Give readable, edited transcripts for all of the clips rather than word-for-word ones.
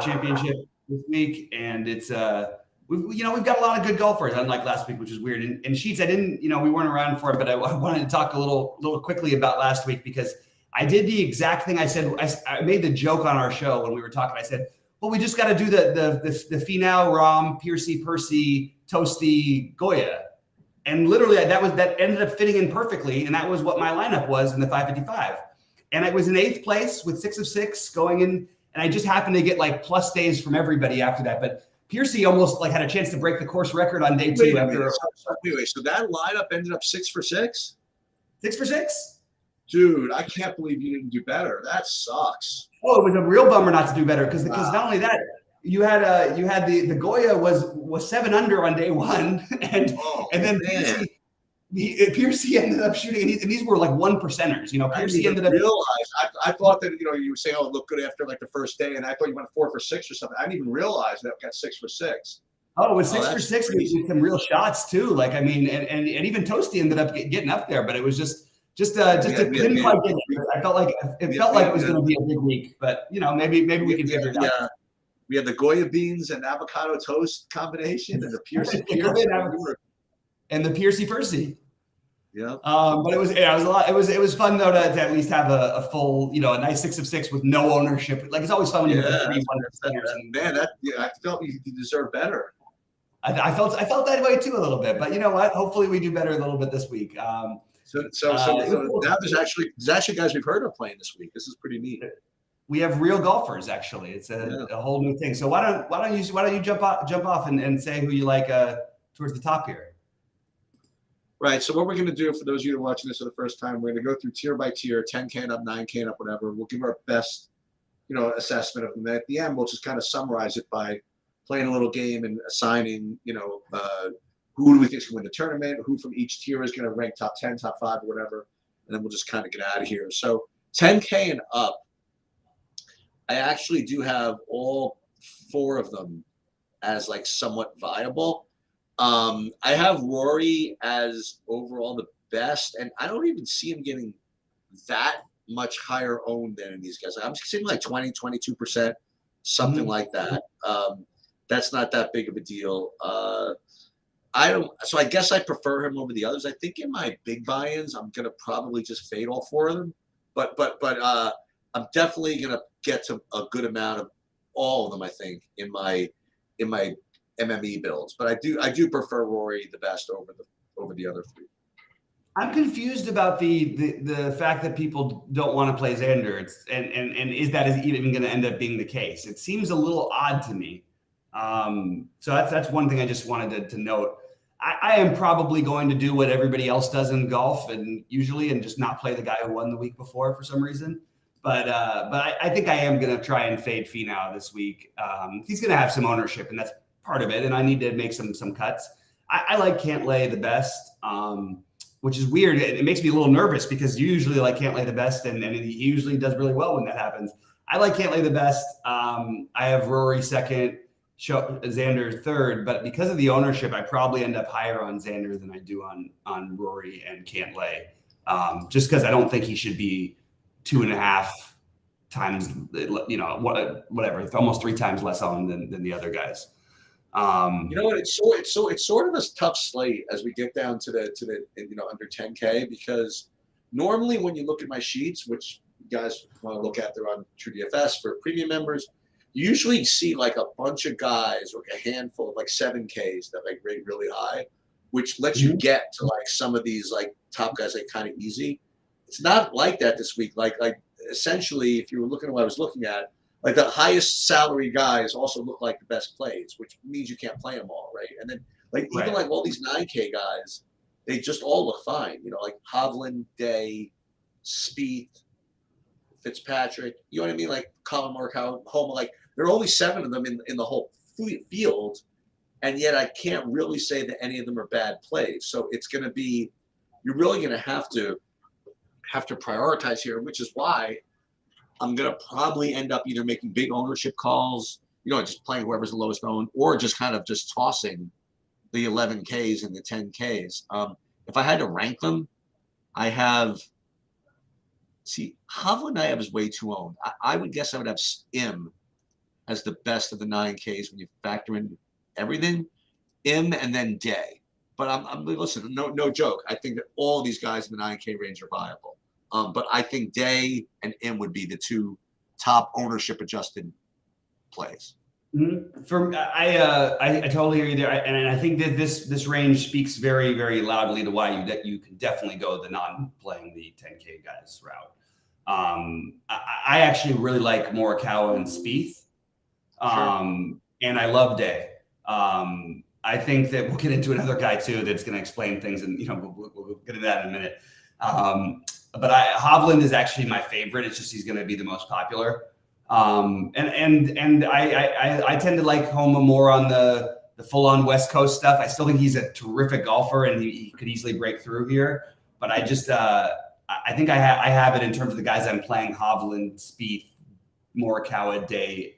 championship this week, and it's we've got a lot of good golfers, unlike last week, which is weird. And Sheets, I didn't, we weren't around for it, but I wanted to talk a little quickly about last week because I did the exact thing I said. I made the joke on our show when we were talking. I said, well, we just got to do the Finau, Rahm, Piercy, Percy, Toasty, Goya. And literally that ended up fitting in perfectly. And that was what my lineup was in the 555. And I was in 8th place with 6 of 6 going in. And I just happened to get like plus days from everybody after that. But Piercy almost like had a chance to break the course record on day 2 after. So that lineup ended up 6 for 6? 6 for 6? Dude, I can't believe you didn't do better. That sucks. Oh, it was a real bummer not to do better because not only that, you had the Goya was 7 under on day 1, and then Piercy ended up shooting, and these were like 1%ers. Piercy ended up. I thought that you would say, "Oh, it looked good after like the first day," and I thought you went 4 for 6 or something. I didn't even realize that got 6 for 6. Oh, it was 6 for 6 with some real shots too. Like and even Toasty ended up getting up there, but it was just couldn't quite get it. I felt like it was going to be a big week, but maybe we can figure it out. We had the Goya beans and avocado toast combination, and the Piercy and the Piercy Percy. Yeah. But it was a lot. It was fun though to at least have a full, a nice 6 of 6 with no ownership. Like it's always fun when you have 3 Man, I felt you deserve better. I felt that way too a little bit, but you know what? Hopefully we do better a little bit this week. So now there's actually guys we've heard of playing this week. This is pretty neat. We have real golfers actually. It's a whole new thing. So why don't you jump off and say who you like towards the top here? Right. So what we're going to do for those of you who are watching this for the first time, we're going to go through tier by tier, 10K and up, 9K and up, whatever. We'll give our best, assessment of them. At the end, we'll just kind of summarize it by playing a little game and assigning, who do we think is going to win the tournament, who from each tier is going to rank top 10, top 5, or whatever. And then we'll just kind of get out of here. So 10K and up, I actually do have all 4 of them as like somewhat viable. I have Rory as overall the best, and I don't even see him getting that much higher owned than these guys. I'm seeing like 20, 22%, something like that. That's not that big of a deal. So I guess I prefer him over the others. I think in my big buy-ins, I'm gonna probably just fade all 4 of them, but I'm definitely gonna get to a good amount of all of them. I think in my MME builds, but I do prefer Rory the best over the other 3. I'm confused about the fact that people don't want to play Xander. And is that even going to end up being the case? It seems a little odd to me. So that's one thing I just wanted to note. I am probably going to do what everybody else does in golf and just not play the guy who won the week before for some reason. But I think I am going to try and fade Finau this week. He's going to have some ownership, and that's part of it. And I need to make some cuts. I like Cantlay the best, which is weird. It makes me a little nervous because you usually like Cantlay the best, and he usually does really well when that happens. I like Cantlay the best. I have Rory second, Xander third, but because of the ownership, I probably end up higher on Xander than I do on Rory and Cantlay, just because I don't think he should be 2.5 times, whatever. It's almost 3 times less on than the other guys. You know what? It's sort of a tough slate as we get down to the under 10K, because normally when you look at my sheets, which you guys want to look at, they're on TrueDFS for premium members, you usually see like a bunch of guys or a handful of like 7Ks that like rate really high, which lets you get to like some of these like top guys like kind of easy. It's not like that this week. Like essentially, if you were looking at what I was looking at, like the highest salary guys also look like the best plays, which means you can't play them all, right? And then even like all these 9K guys, they just all look fine. Like Hovland, Day, Spieth, Fitzpatrick. You know what I mean? Like Colin Morikawa, Homa. Like there are only 7 of them in the whole field, and yet I can't really say that any of them are bad plays. So it's going to be, you're really going to have to prioritize here, which is why I'm going to probably end up either making big ownership calls, just playing whoever's the lowest owned, or just kind of just tossing the 11Ks and the 10Ks. If I had to rank them, Hovland I have is way too owned. I would guess I would have Im as the best of the 9Ks when you factor in everything, Im and then Day. But I'm listen, no joke. I think that all these guys in the 9K range are viable. But I think Day and Im would be the two top ownership adjusted plays. Mm-hmm. I totally hear you there, and I think that this range speaks very, very loudly to why you can definitely go the non-playing the 10K guys route. I actually really like Morikawa and Spieth, and I love Day. I think that we'll get into another guy too that's going to explain things, and we'll get into that in a minute. But Hovland is actually my favorite. It's just he's going to be the most popular. And I tend to like Homa more on the full-on West Coast stuff. I still think he's a terrific golfer, and he could easily break through here. But I just I think I have it in terms of the guys I'm playing: Hovland, Spieth, Morikawa, Day,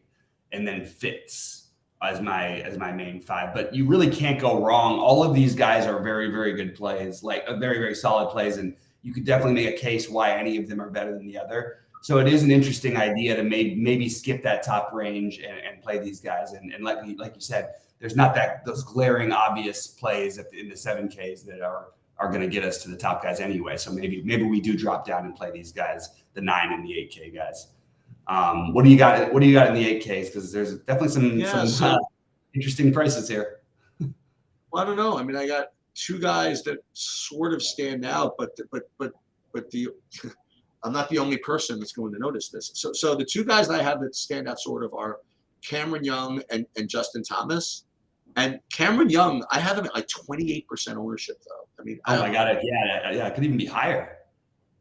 and then Fitz as my main five. But you really can't go wrong. All of these guys are very, very good plays, like very, very solid plays, and you could definitely make a case why any of them are better than the other. So it is an interesting idea to maybe skip that top range and play these guys. And like you said, there's not those glaring obvious plays in the 7Ks that are going to get us to the top guys anyway. So maybe we do drop down and play these guys, the 9 and the 8K guys. What do you got? What do you got in the 8Ks? Because there's definitely some interesting prices here. Well, I don't know. I mean, I got two guys that sort of stand out, but the I'm not the only person that's going to notice this. So the two guys that I have that stand out sort of are Cameron Young and Justin Thomas. And Cameron Young, I have him at like 28% ownership though. I mean, oh my God, yeah, it could even be higher.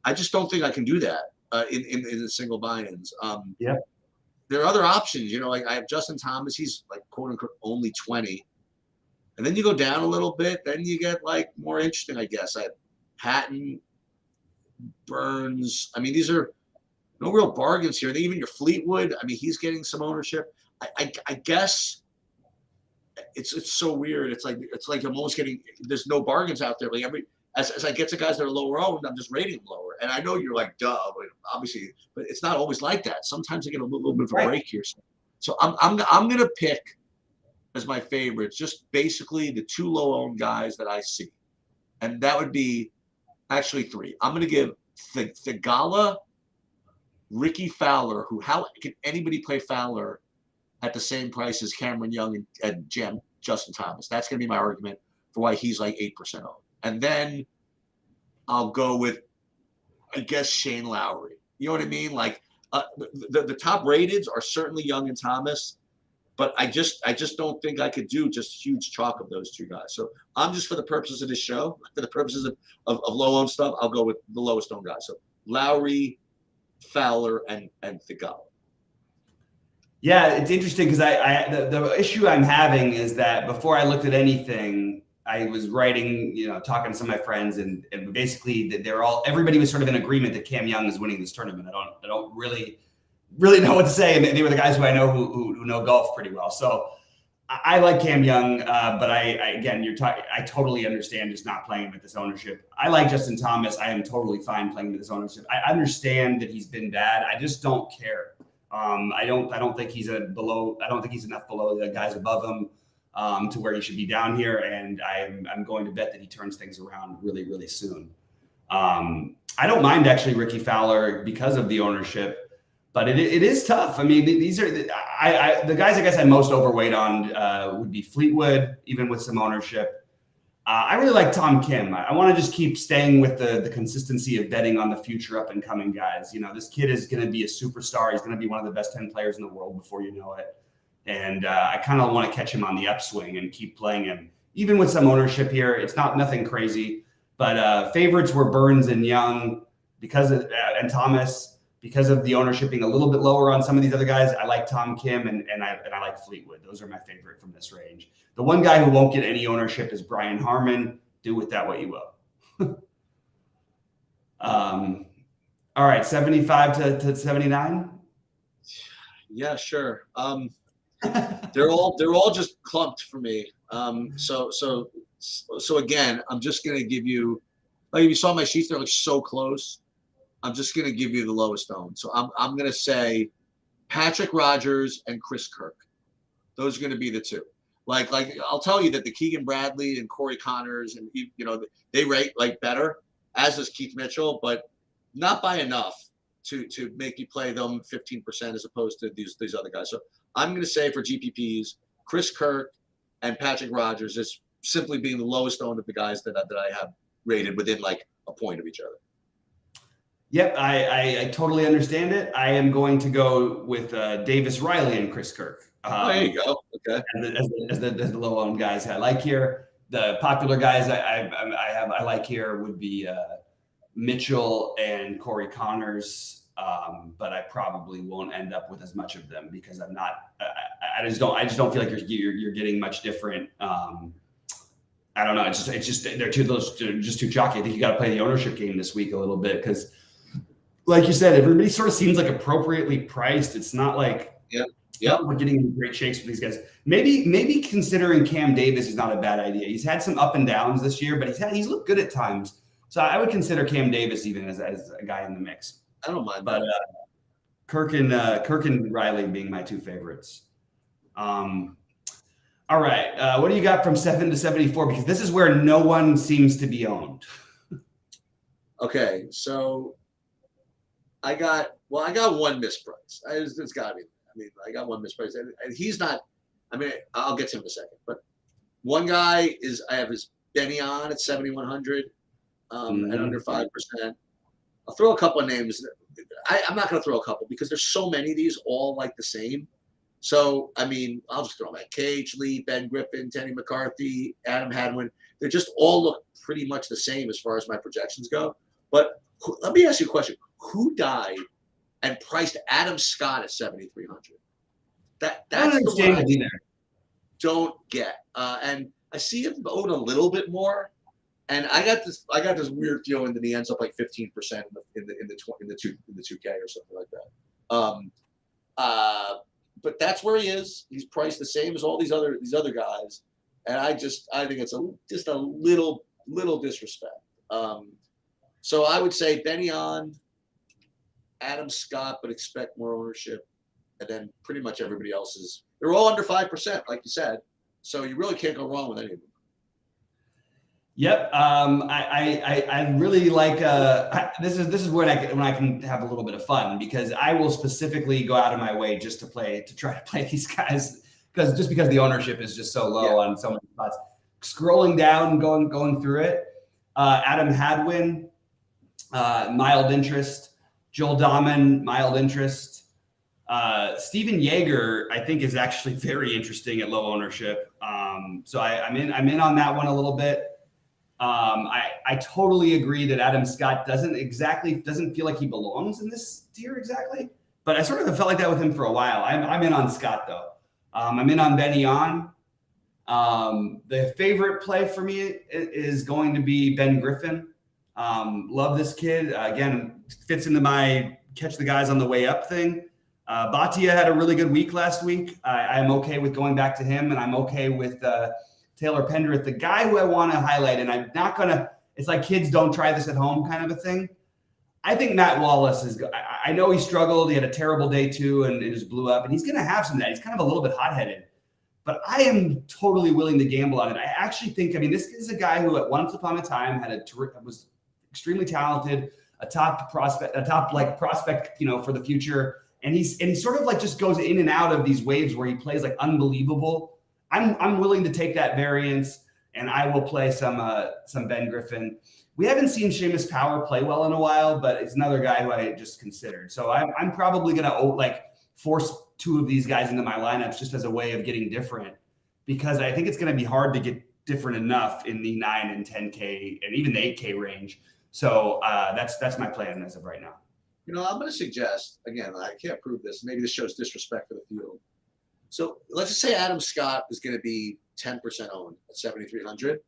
I just don't think I can do that in the single buy-ins. Yeah. There are other options, like I have Justin Thomas. He's like quote unquote only 20. And then you go down a little bit, then you get like more interesting, I guess. I have Hatton, Burns. I mean, these are no real bargains here. Even your Fleetwood, I mean, he's getting some ownership. I guess it's so weird. It's like I'm almost getting, there's no bargains out there. Like as I get to guys that are lower owned, I'm just rating them lower. And I know you're like, duh, but obviously, but it's not always like that. Sometimes I get a little bit of a break here. So I'm gonna pick as my favorites just basically the two low owned guys that I see, and that would be actually three. I'm going to give Thigala, Ricky Fowler, how can anybody play Fowler at the same price as Cameron Young and Justin Thomas? That's going to be my argument for why he's like 8% owned. And then I'll go with, I guess, Shane Lowry. You know what I mean? Like the top rated are certainly Young and Thomas, but I just don't think I could do just huge chalk of those two guys. So I'm just, for the purposes of this show, for the purposes of low-owned stuff, I'll go with the lowest-owned guys. So Lowry, Fowler, and Thigala. Yeah, it's interesting because the issue I'm having is that before I looked at anything, I was writing, talking to some of my friends, and basically everybody was sort of in agreement that Cam Young is winning this tournament. I don't really know what to say, and they were the guys who I know who know golf pretty well. So I like Cam Young, but I totally understand just not playing him at this ownership. I like Justin Thomas. I am totally fine playing him at this ownership. I understand that he's been bad. I just don't care. I don't think he's enough below the guys above him to where he should be down here. And I'm going to bet that he turns things around really, really soon. I don't mind actually Ricky Fowler because of the ownership. But it is tough. I mean, these are the guys I guess I'm most overweight on would be Fleetwood, even with some ownership. I really like Tom Kim. I want to just keep staying with the consistency of betting on the future up and coming guys. This kid is going to be a superstar. He's going to be one of the best 10 players in the world before you know it. And I kind of want to catch him on the upswing and keep playing him, even with some ownership here. It's nothing crazy, but favorites were Burns and Young and Thomas. Because of the ownership being a little bit lower on some of these other guys, I like Tom Kim and I like Fleetwood. Those are my favorite from this range. The one guy who won't get any ownership is Brian Harman. Do with that what you will. All right, 75 to 79. Yeah, sure. They're all just clumped for me. So again, I'm just gonna give you, like, if you saw my sheets, they're like so close. I'm just going to give you the lowest owned. So I'm going to say Patrick Rogers and Chris Kirk. Those are going to be the two. Like I'll tell you that the Keegan Bradley and Corey Connors and they rate like better, as does Keith Mitchell, but not by enough to make you play them 15% as opposed to these other guys. So I'm going to say for GPPs, Chris Kirk and Patrick Rogers is simply being the lowest owned of the guys that I have rated within like a point of each other. Yep, I totally understand it. I am going to go with Davis Riley and Chris Kirk. There you go. Okay. As the low-owned guys I like here. The popular guys I like here would be Mitchell and Corey Connors, but I probably won't end up with as much of them because I'm not. I just don't feel like you're getting much different. I don't know. It's just they're just too chalky. I think you got to play the ownership game this week a little bit because, like you said, everybody sort of seems like appropriately priced. It's not like we're getting great shakes with these guys. Maybe considering Cam Davis is not a bad idea. He's had some up and downs this year, but he's looked good at times. So I would consider Cam Davis even as a guy in the mix. I don't mind, but Kirk and Riley being my two favorites. All right, what do you got from 7 to 74? Because this is where no one seems to be owned. Okay, so I got one misprice. It's got to be. I mean, I got one misprice, and he's not. I mean, I'll get to him in a second. But one guy I have is Benny on at 7,100, at under 5%. I'll throw a couple of names. I'm not going to throw a couple because there's so many of these all like the same. So, I mean, I'll just throw them at Cage Lee, Ben Griffin, Tenny McCarthy, Adam Hadwin. They just all look pretty much the same as far as my projections go. But let me ask you a question. Who died and priced Adam Scott at 7,300? That's the one I don't get. And I see him owed a little bit more. And I got this weird feeling that he ends up like 15% in the 2K or something like that. But that's where he is. He's priced the same as all these other guys, and I think it's just a little disrespect. So I would say Benny on, Adam Scott, but expect more ownership, and then pretty much everybody else they're all under 5%, like you said. So you really can't go wrong with any of them. Yep. I really like this is when I can have a little bit of fun because I will specifically go out of my way just to try to play these guys because the ownership is just so low on so many spots. Scrolling down, going through it, Adam Hadwin, mild interest, Joel Dahman, mild interest. Steven Yeager, I think, is actually very interesting at low ownership. So I'm in on that one a little bit. I totally agree that Adam Scott doesn't feel like he belongs in this tier exactly, but I sort of felt like that with him for a while. I'm in on Scott though. I'm in on Benny on. The favorite play for me is going to be Ben Griffin. Love this kid. Again, fits into my catch the guys on the way up thing. Bhatia had a really good week last week. I'm okay with going back to him, and I'm okay with Taylor Pendrith, the guy who I want to highlight, and I'm not going to – it's like kids don't try this at home kind of a thing. I think Matt Wallace is – I know he struggled. He had a terrible day too and it just blew up, and he's going to have some of that. He's kind of a little bit hot-headed. But I am totally willing to gamble on it. I actually think – I mean, this is a guy who at once upon a time was extremely talented, a top prospect, for the future. And he sort of like just goes in and out of these waves where he plays like unbelievable. I'm willing to take that variance, and I will play some Ben Griffin. We haven't seen Seamus Power play well in a while, but it's another guy who I just considered. So I'm probably going to force two of these guys into my lineups just as a way of getting different, because I think it's going to be hard to get different enough in the 9 and 10K and even the 8K range. So that's my plan as of right now. I'm going to suggest, again, I can't prove this. Maybe this shows disrespect for the field. So let's just say Adam Scott is going to be 10% owned at 7,300.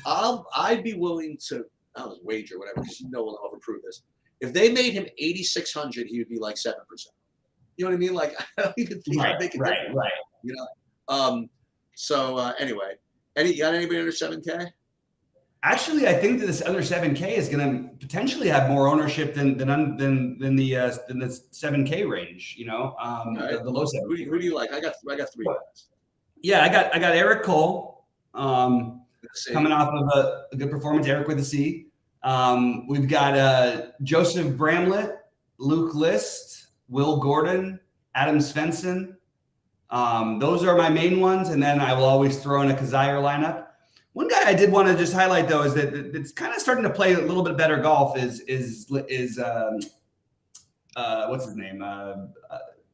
I'd be willing to, I don't know, wager, whatever, because no one will ever prove this. If they made him 8,600, he would be like 7%. You know what I mean? Like, I don't even think I'd make it different. Right. So anyway, you got anybody under 7K? Actually, I think that this under 7K is going to potentially have more ownership than the 7K range. You know, right. the low 7. Who do you like? I got 3 guys. Yeah, I got Eric Cole, coming off of a good performance. Eric with a C. We've got Joseph Bramlett, Luke List, Will Gordon, Adam Svensson. Those are my main ones, and then I will always throw in a Kazire lineup. One guy I did want to just highlight, though, is that it's kind of starting to play a little bit better golf. Is what's his name?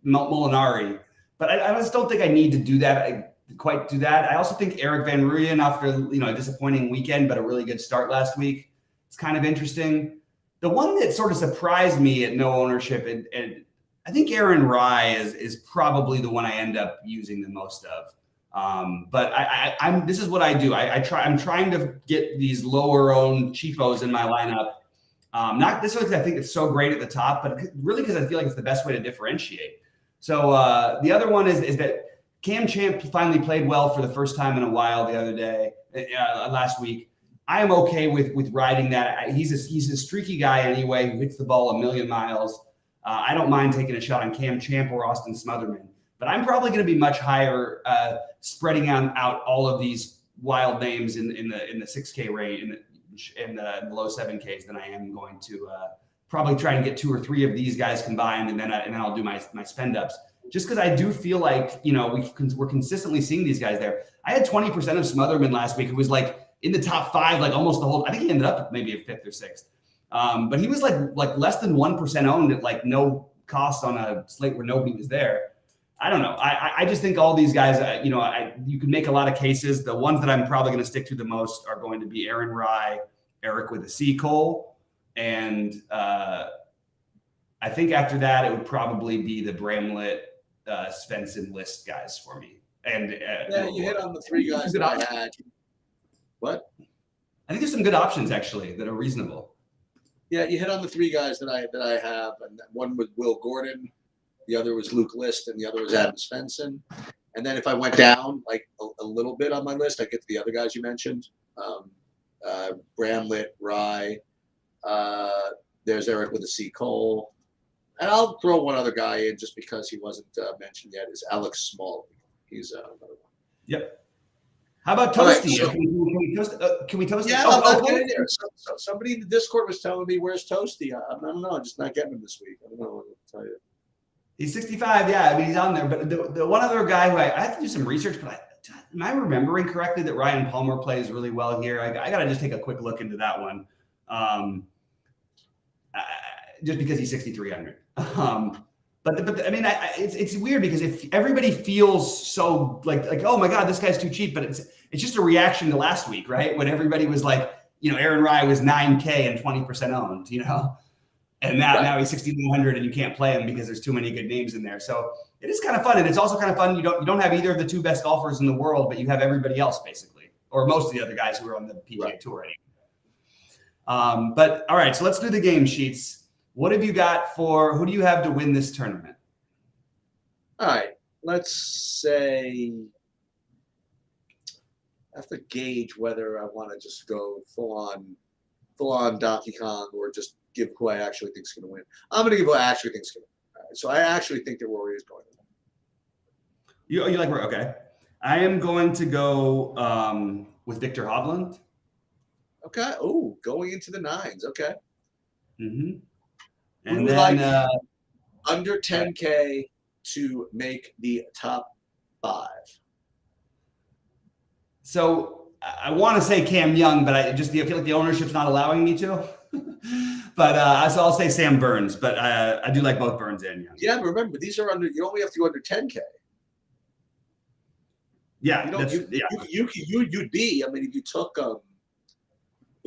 Molinari. But I just don't think I need to do that. Quite do that. I also think Eric Van Rooyen, after a disappointing weekend but a really good start last week, it's kind of interesting. The one that sort of surprised me at no ownership, and I think Aaron Rye is probably the one I end up using the most of. But I'm this is what I do. I'm trying to get these lower owned cheapos in my lineup. Not necessarily because I think it's so great at the top, but really because I feel like it's the best way to differentiate. So the other one is that Cam Champ finally played well for the first time in a while the other day, last week. I am okay with riding that. He's a streaky guy anyway who hits the ball a million miles. I don't mind taking a shot on Cam Champ or Austin Smotherman. But I'm probably going to be much higher, spreading out all of these wild names in the 6K range in the low 7Ks than I am going to probably try and get 2 or 3 of these guys combined, and then I'll do my spend ups. Just because I do feel like we're consistently seeing these guys there. I had 20% of Smotherman last week, who was like in the top 5, like almost the whole. I think he ended up maybe at 5th or 6th, but he was like less than 1% owned at like no cost on a slate where nobody was there. I don't know. I just think all these guys, you can make a lot of cases. The ones that I'm probably going to stick to the most are going to be Aaron Rye, Eric with a C, Cole, and I think after that it would probably be the Bramlett, Svensson List guys for me. And you hit on the 3 guys that I had. What? I think there's some good options actually that are reasonable. Yeah, you hit on the 3 guys that I have, and one was Will Gordon. The other was Luke List, and the other was Adam Svensson. And then if I went down like a little bit on my list, I get to the other guys you mentioned. Bramlett, Rye. There's Eric with a C, Cole. And I'll throw one other guy in just because he wasn't mentioned yet, is Alex Smalley. He's another one. Yep. How about Toasty? Right, can we toast? Yeah, I'll get in there. So somebody in the Discord was telling me, where's Toasty? I don't know. I'm just not getting him this week. I don't know what to tell you. He's 65. Yeah, I mean, he's on there. But the one other guy who I have to do some research, but am I remembering correctly that Ryan Palmer plays really well here? I got to just take a quick look into that one. Just because he's 6,300. But I mean, it's weird because if everybody feels so like, oh my God, this guy's too cheap, but it's just a reaction to last week, right? When everybody was like, Aaron Rye was 9K and 20% owned, and now he's 6,100 and you can't play him because there's too many good names in there. So it is kind of fun, and it's also kind of fun. You don't have either of the 2 best golfers in the world, but you have everybody else basically, or most of the other guys who are on the PGA Tour anyway. But all right, so let's do the game sheets. What have you got who do you have to win this tournament? All right, let's say I have to gauge whether I want to just go full on Donkey Kong or just give who I actually think is going to win. I'm going to give who I actually think is going to win. All right, so I actually think that Rory is going to win. You like Rory? Okay. I am going to go with Victor Hovland. Okay. Oh, going into the 9s. Okay. Mm-hmm. And then like under 10K to make the top 5. So I want to say Cam Young, but I feel like the ownership's not allowing me to. But so I'll say Sam Burns, but I do like both Burns and Young. Yeah, but remember, these are you only have to go under 10K. Yeah, you'd be. I mean, if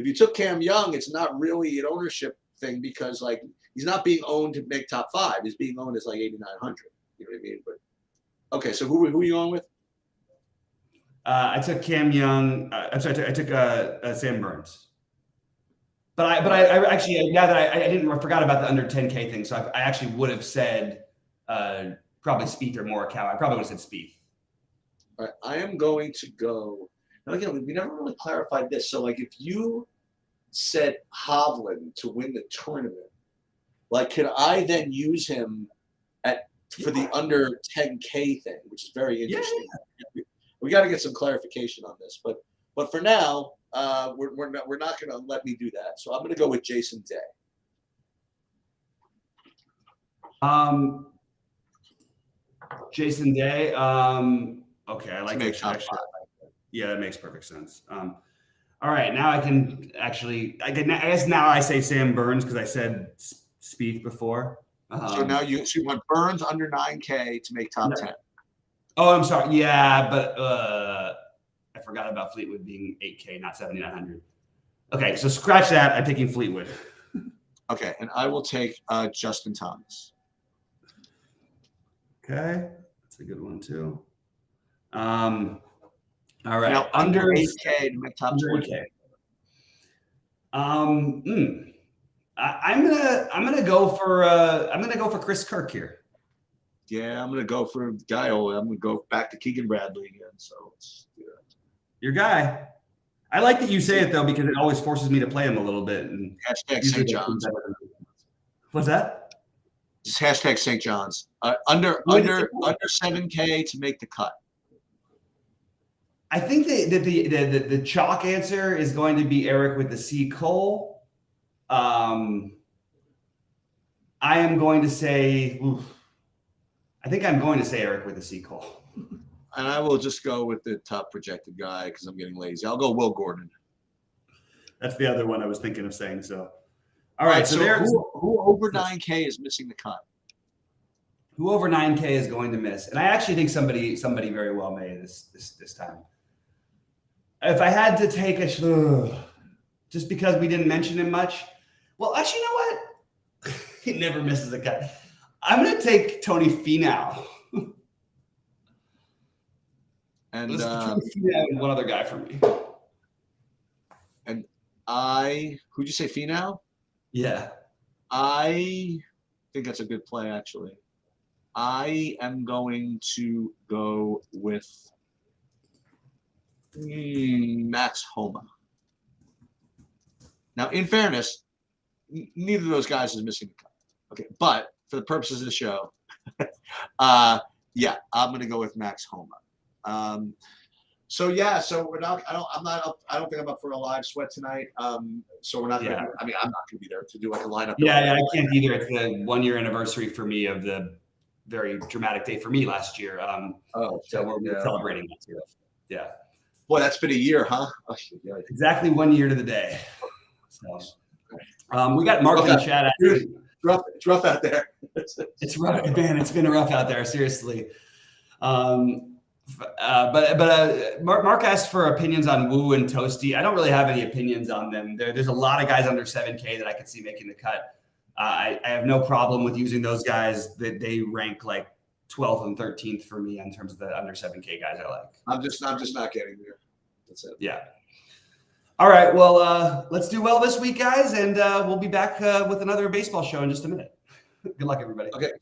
you took Cam Young, it's not really an ownership thing because like he's not being owned to make top 5. He's being owned as like 8,900. You know what I mean? But okay, so who are you on with? I took Cam Young. I'm sorry, I took Sam Burns. But I actually, now that I forgot about the under 10K thing, so I actually would have said probably Spieth or Morikawa. I probably would have said Spieth. All right, I am going to go. Now again, we never really clarified this. So like, if you set Hovland to win the tournament, like, could I then use him for the under 10K thing, which is very interesting. Yeah. We got to get some clarification on this, but for now, we're not going to let me do that. So I'm going to go with Jason Day. Jason Day. Okay, I like that. Yeah, that makes perfect sense. All right, now I can actually. I guess now I say Sam Burns because I said Spieth before. So now you want Burns under 9K to make top 10. Oh, I'm sorry. Yeah, but I forgot about Fleetwood being 8K, not 7,900. Okay, so scratch that. I'm taking Fleetwood. Okay, and I will take Justin Thomas. Okay, that's a good one too. All right, now under 8K to make top 20K. I'm gonna go for Chris Kirk here. Yeah, I'm gonna go for Guile. I'm gonna go back to Keegan Bradley again. So let's do that. Your guy. I like that you say it though because it always forces me to play him a little bit. And hashtag St. John's. What's that? Just hashtag St. John's. Under 7K to make the cut. I think that the chalk answer is going to be Eric with the C. Cole. I am going to say. I think I'm going to say Eric with the C. Cole. And I will just go with the top projected guy because I'm getting lazy. I'll go Will Gordon. That's the other one I was thinking of saying. So, all right. So who over 9K is missing the cut? Who over 9K is going to miss? And I actually think somebody very well may this time. If I had to take just because we didn't mention him much. Well, actually, you know what? He never misses a cut. I'm going to take Tony Finau. And one other guy for me. And who'd you say, Finau? Yeah. I think that's a good play, actually. I am going to go with Max Homa. Now, in fairness, neither of those guys is missing a cut. Okay, but for the purposes of the show, yeah, I'm going to go with Max Homa. So we're not. I don't think I'm up for a live sweat tonight. So we're not. Yeah. I mean, I'm not going to be there to do like a lineup. Yeah, I can't either. It's the 1 year anniversary for me of the very dramatic day for me last year. So we're celebrating that too. Yeah. Boy, that's been a year, huh? Oh, exactly 1 year to the day. So, we got Mark in the chat. It's rough out there. It's rough, man. It's been rough out there, seriously. Mark asked for opinions on Wu and Toasty. I don't really have any opinions on them. There's a lot of guys under 7K that I could see making the cut. I have no problem with using those guys. That they rank like 12th and 13th for me in terms of the under 7K guys I like. I'm just not getting there. That's it. Yeah. All right. Well, let's do well this week, guys, and we'll be back with another baseball show in just a minute. Good luck, everybody. Okay.